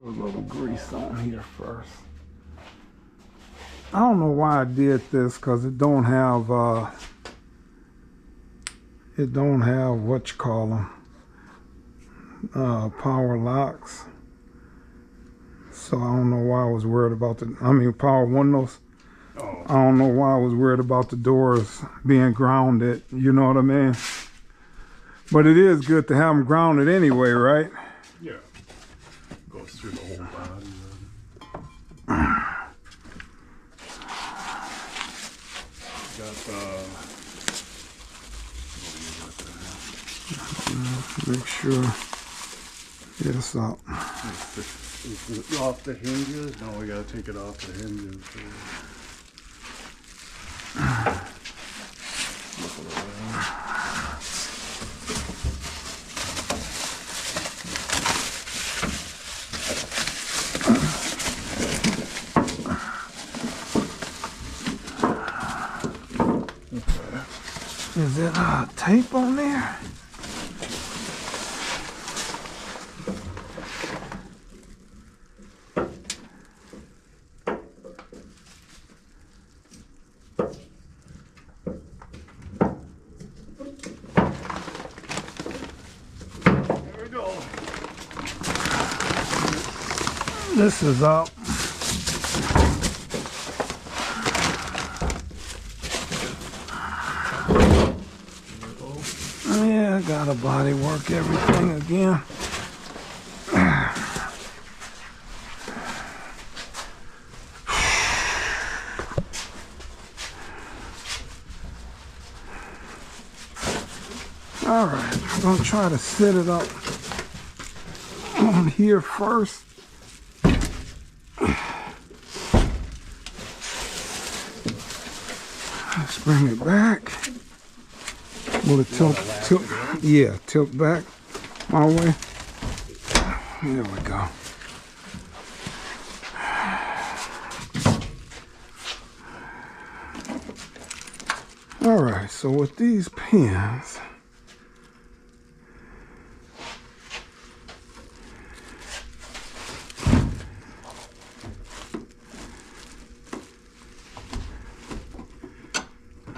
Put a little grease on here first. I don't know why I did this because it don't have what you call them, power locks. So I don't know why I was worried about power windows. Oh. I don't know why I was worried about the doors being grounded, you know what I mean? But it is good to have them grounded anyway, right? Yeah. Goes through the whole body. Make sure it's up. Is it off the hinges? No, we gotta take it off the hinges. Is it tape on there? There we go. This is up. Yeah, I gotta body work everything again. All right, I'm gonna try to set it up on here first. Let's bring it back. Will it tilt? Yeah, tilt back my way. There we go. All right, so with these pins,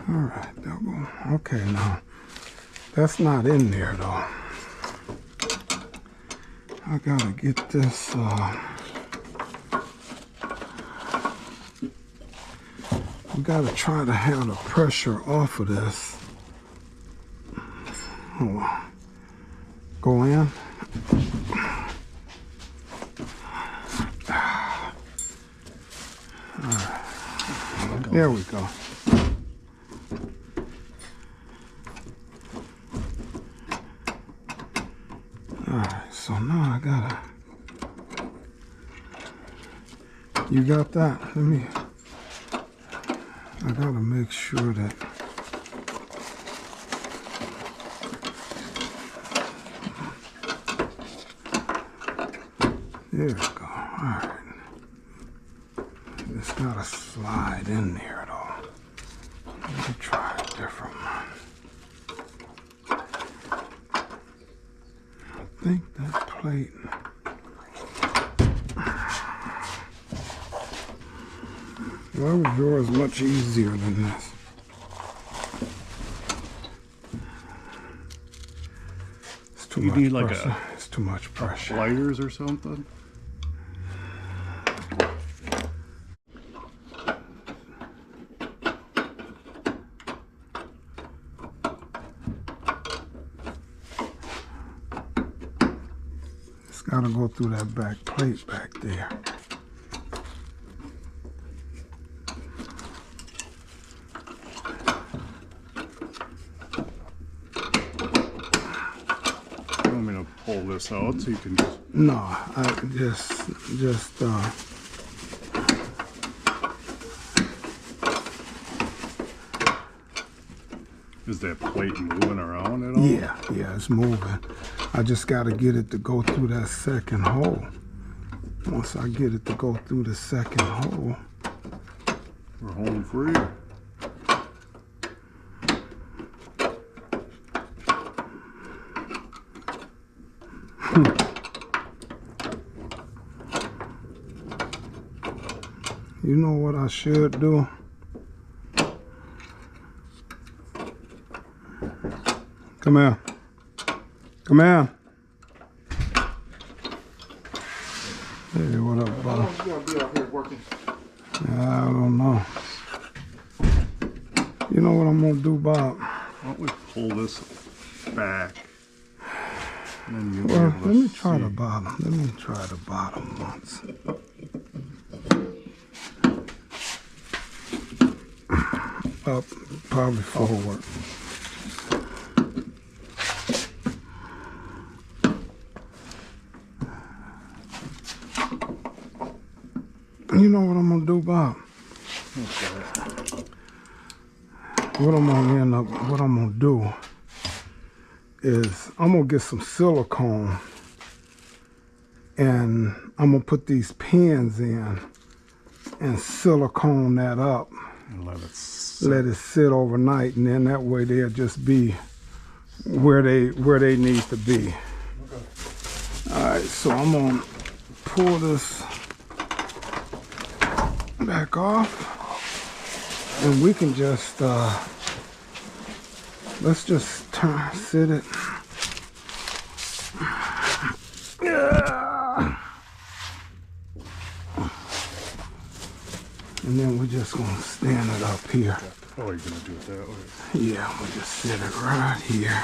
all right, they'll go. Okay, now that's not in there though. I gotta get this. We gotta try to have the pressure off of this. Hold on. Go in. All right. There we go. Alright, so now I gotta. You got that? I gotta make sure that. There we go. Alright. It's gotta slide in there though. Let me try a different one. I think that plate. Why was yours much easier than this? It's too much need like pressure. It's too much pressure. Pliers or something? It's gotta go through that back plate back there. You want me to pull this out so you can just... No, I just Is that plate moving around at all? yeah, it's moving. I just gotta get it to go through that second hole. Once I get it to go through the second hole, We're home free. You know what I should do? Come here. Come here. Hey, what up, How Bob? long you gonna be out here working? I don't know. You know what I'm gonna do, Bob? Why don't we pull this back? And then you'll Well, be able let to me try see. the bottom. Let me try the bottom once. Up, probably forward. You know what I'm gonna do, Bob? What I'm gonna do is I'm gonna get some silicone and I'm gonna put these pins in and silicone that up. And let it sit. Let it sit overnight, and then that way they'll just be where they need to be. Okay. All right, so I'm gonna pull this back off, and we can just let's just sit it. Yeah. And then we're just gonna stand it up here. Oh, you're gonna do it that way. Yeah, we'll just sit it right here.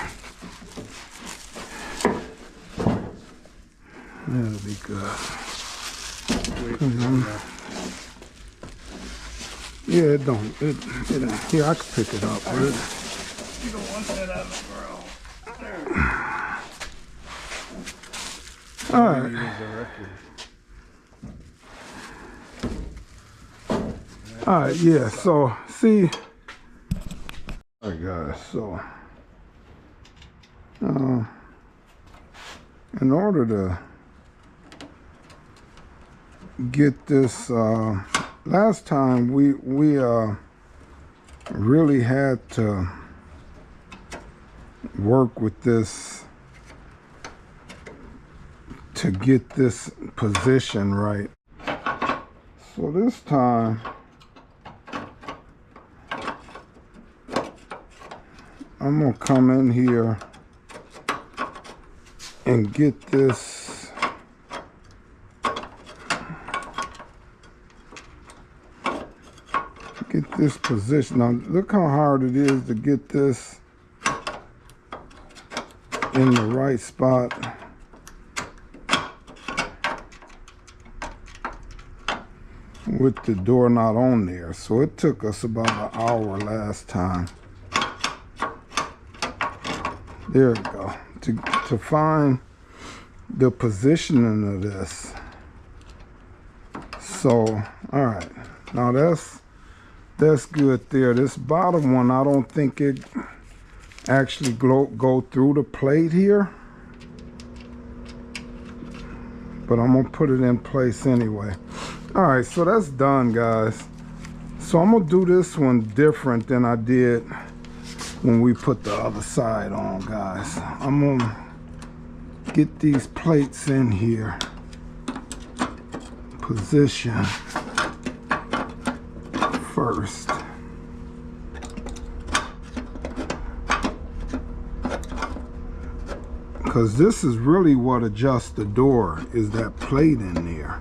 That'll be good. Wait, Yeah, it don't. It here, I can pick it up. Right? you don't want that out of the ground. All right. All right, yeah, so, see. All right, guys, so, in order to get this, last time we really had to work with this to get this position right. So this time, I'm gonna come in here and get this position. Now look how hard it is to get this in the right spot. With the door not on there. So it took us about an hour last time. There we go. To find the positioning of this. So, all right. Now that's good there. This bottom one, I don't think it actually go through the plate here. But I'm gonna put it in place anyway. All right, so that's done, guys. So I'm gonna do this one different than I did when we put the other side on, guys. I'm gonna get these plates in here. Position first. Because this is really what adjusts the door, is that plate in there.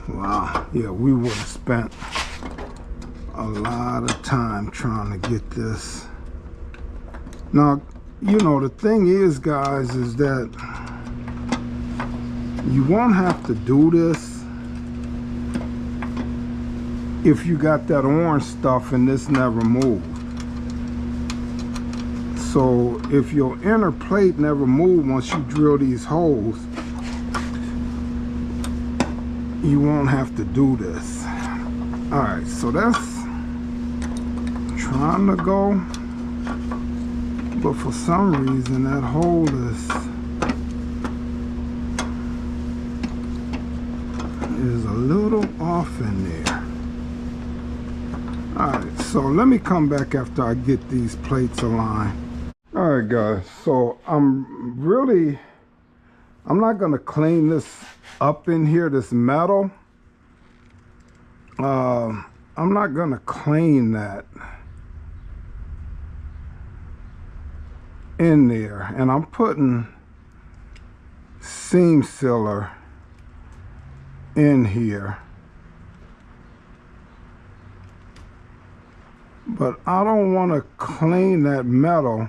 Wow, yeah, we would have spent a lot of time trying to get this. Now, you know, the thing is, guys, is that you won't have to do this if you got that orange stuff and this never moved. So if your inner plate never moved once you drill these holes, you won't have to do this. All right, so that's trying to go, but for some reason that hole is a little off in there. All right, so let me come back after I get these plates aligned. All right, right, guys, so I'm not gonna clean this up in here, this metal. I'm not gonna clean that in there, and I'm putting seam sealer in here, but I don't want to clean that metal.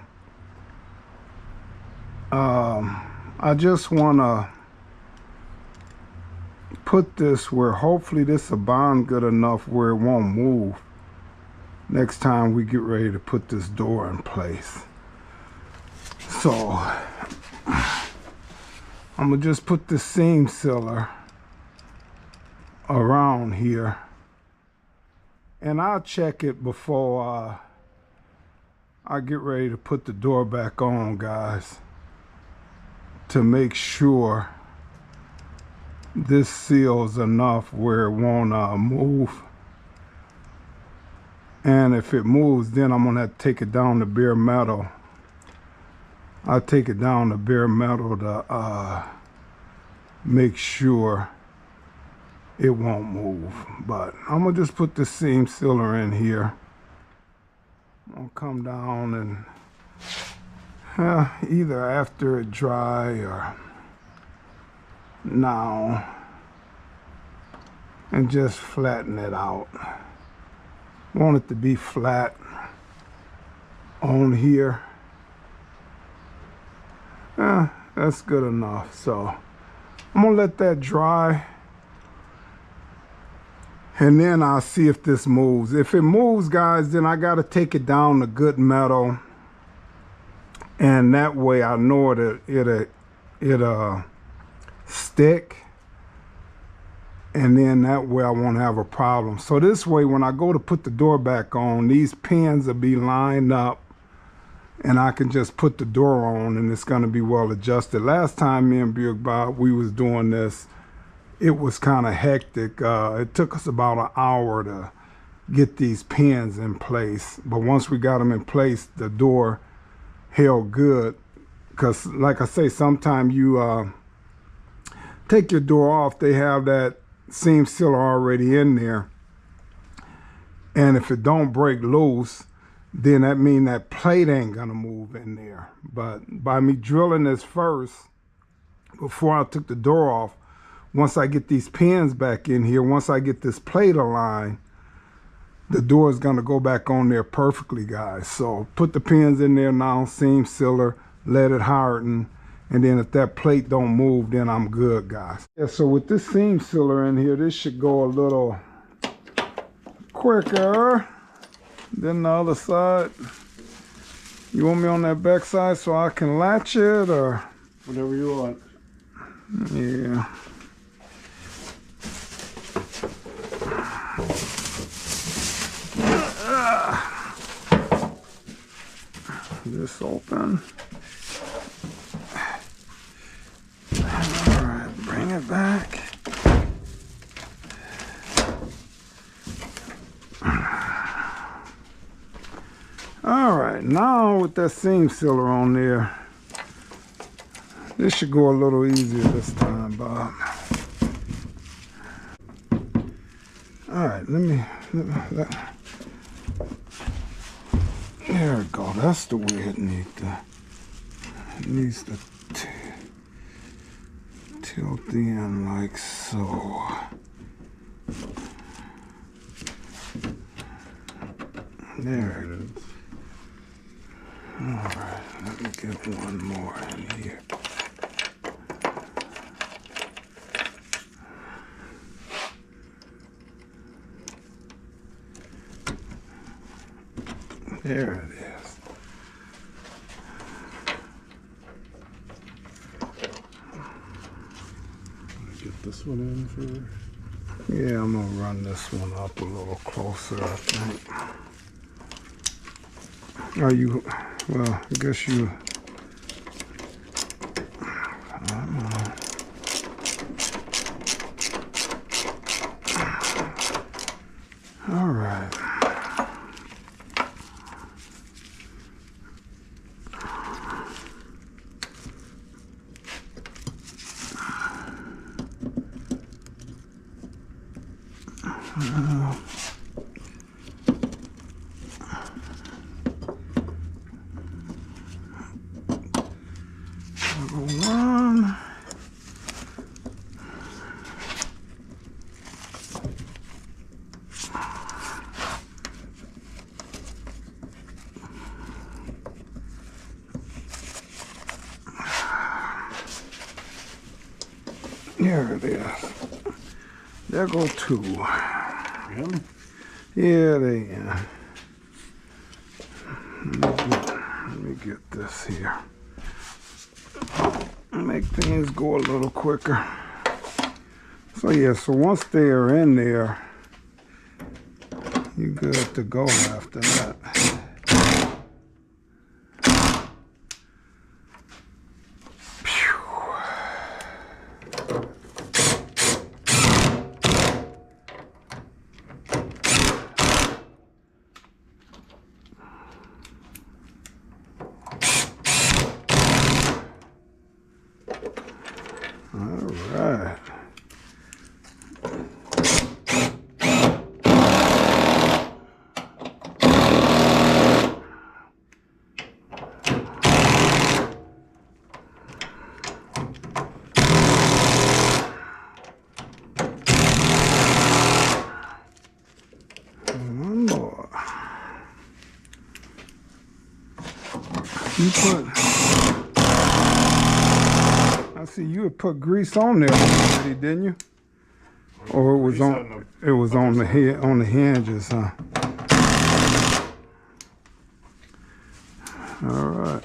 I just want to put this where hopefully this will bond good enough where it won't move next time we get ready to put this door in place. So I'm gonna just put the seam sealer around here, and I'll check it before I get ready to put the door back on, guys, to make sure this seals enough where it won't move. And if it moves, then I'm gonna have to take it down to bare metal. I'll take it down to bare metal to make sure it won't move. But I'm gonna just put the seam sealer in here. I'm gonna come down and either after it dry or now, and just flatten it out. Want it to be flat on here. That's good enough. So I'm gonna let that dry, and then I'll see if this moves. If it moves, guys, then I gotta take it down to good metal, and that way I know it'll stick, and then that way I won't have a problem. So this way, when I go to put the door back on, these pins will be lined up, and I can just put the door on, and it's gonna be well adjusted. Last time me and Big Bob, we was doing this, it was kind of hectic. It took us about an hour to get these pins in place, but once we got them in place, the door held good. Because like I say, sometimes you take your door off, they have that seam sealer already in there, and if it don't break loose, then that means that plate ain't gonna move in there. But by me drilling this first, before I took the door off, once I get these pins back in here, once I get this plate aligned, the door is gonna go back on there perfectly, guys. So put the pins in there now, seam sealer, let it harden, and then if that plate don't move, then I'm good, guys. Yeah, so with this seam sealer in here, this should go a little quicker than the other side. You want me on that back side so I can latch it, or? Whatever you want. Yeah. This open. All right, bring it back. All right, now with that seam sealer on there, this should go a little easier this time, Bob. All right, let me there we go. That's the way it needs to tilt in like so. There it is. All right, let me get one more in here. There it is. Get this one in first. Yeah, I'm gonna run this one up a little closer, I think. Are you, well, I guess you, all right. One. There it is. There go two. Really? Yeah, they are. Let me get this here. Make things go a little quicker. So yeah, so once they are in there, you're good to go after that. Alright. One more. You put, I see you had put grease on there already, didn't you? Or it was on the head, on the hinges, huh? All right.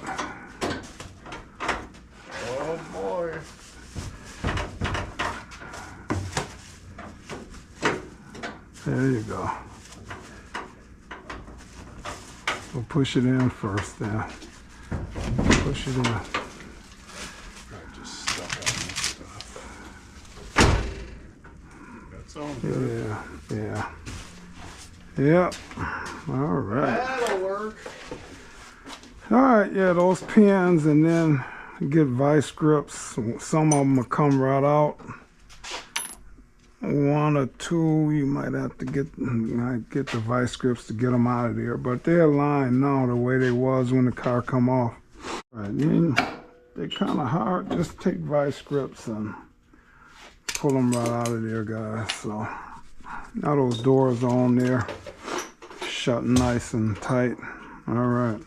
Oh boy. There you go. We'll push it in first then. Push it in. Just stuck on this stuff. That's all good. Yeah. Yep. All right. That'll work. All right, yeah, those pins, and then get vice grips. Some of them will come right out. One or two, you might have to get the vice grips to get them out of there, but they're aligned now the way they was when the car come off. All right, then they're kind of hard. Just take vice grips and pull them right out of there, guys. So now those doors are on there, shut nice and tight. All right.